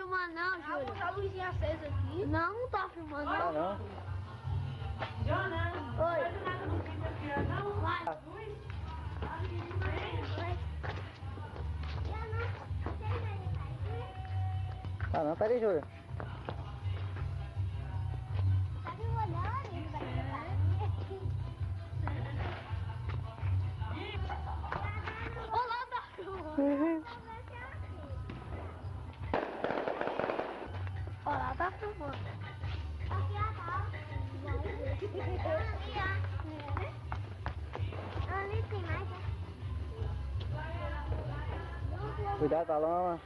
filmando não, Júlio. Tá a luzinha acesa aqui. Não, não tá filmando Tá não. não? Oi. Vai. Tá não, peraí, Júlio. Olá, tá filmando. Olá, tá filmando. Ali tem mais. Cuidado com a lama.